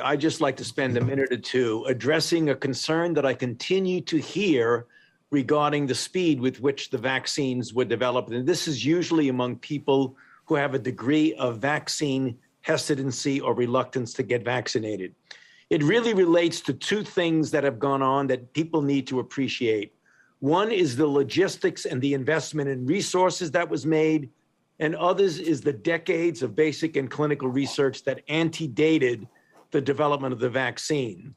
I'd just like to spend a minute or two addressing a concern that I continue to hear regarding the speed with which the vaccines were developed. And this is usually among people who have a degree of vaccine hesitancy or reluctance to get vaccinated. It really relates to two things that have gone on that people need to appreciate. One is the logistics and the investment in resources that was made, and others is the decades of basic and clinical research that antedated the development of the vaccine.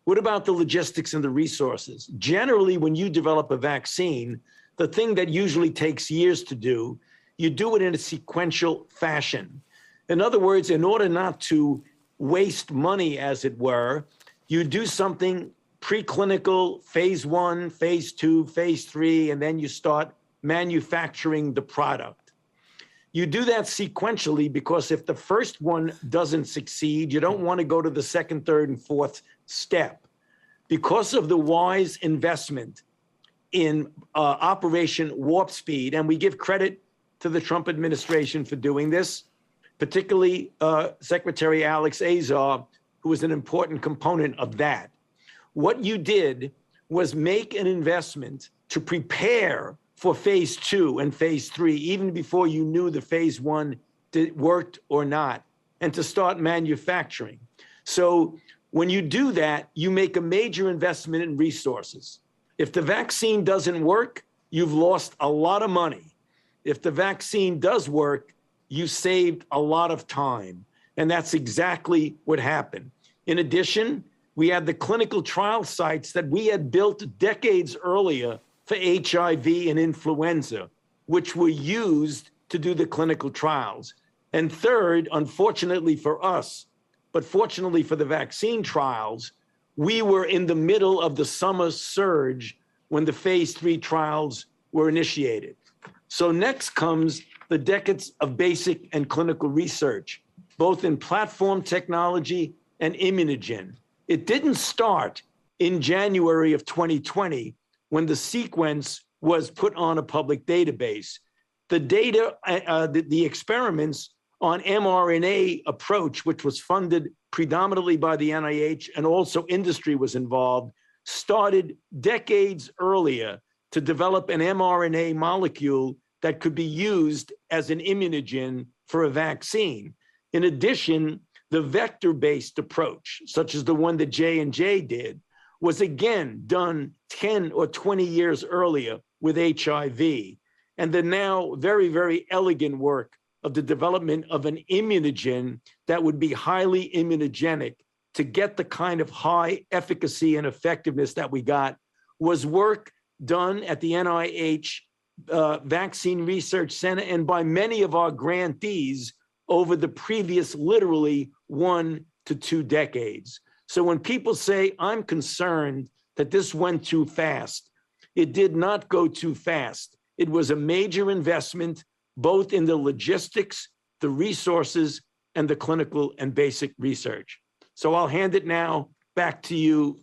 What about the logistics and the resources? Generally, when you develop a vaccine, the thing that usually takes years to do, you do it in a sequential fashion. In other words, in order not to waste money, as it were, you do something preclinical, phase 1, phase 2, phase 3, and then you start manufacturing the product. You do that sequentially because if the first one doesn't succeed, you don't want to go to the second, third, and fourth step. Because of the wise investment in Operation Warp Speed, and we give credit to the Trump administration for doing this, particularly Secretary Alex Azar, who was an important component of that. What you did was make an investment to prepare for phase 2 and phase 3, even before you knew the phase 1 worked or not, and to start manufacturing. So when you do that, you make a major investment in resources. If the vaccine doesn't work, you've lost a lot of money. If the vaccine does work, you saved a lot of time. And that's exactly what happened. In addition, we had the clinical trial sites that we had built decades earlier for HIV and influenza, which were used to do the clinical trials. And third, unfortunately for us, but fortunately for the vaccine trials, we were in the middle of the summer surge when the phase 3 trials were initiated. So next comes the decades of basic and clinical research, both in platform technology and immunogen. It didn't start in January of 2020 when the sequence was put on a public database. The data, the experiments on mRNA approach, which was funded predominantly by the NIH and also industry was involved, started decades earlier to develop an mRNA molecule that could be used as an immunogen for a vaccine. In addition, the vector-based approach, such as the one that J&J did, was again done 10 or 20 years earlier with HIV. And the now very, very elegant work of the development of an immunogen that would be highly immunogenic to get the kind of high efficacy and effectiveness that we got was work done at the NIH Vaccine Research Center and by many of our grantees over the previous literally 1 to 2 decades. So when people say, I'm concerned that this went too fast, it did not go too fast. It was a major investment, both in the logistics, the resources, and the clinical and basic research. So I'll hand it now back to you,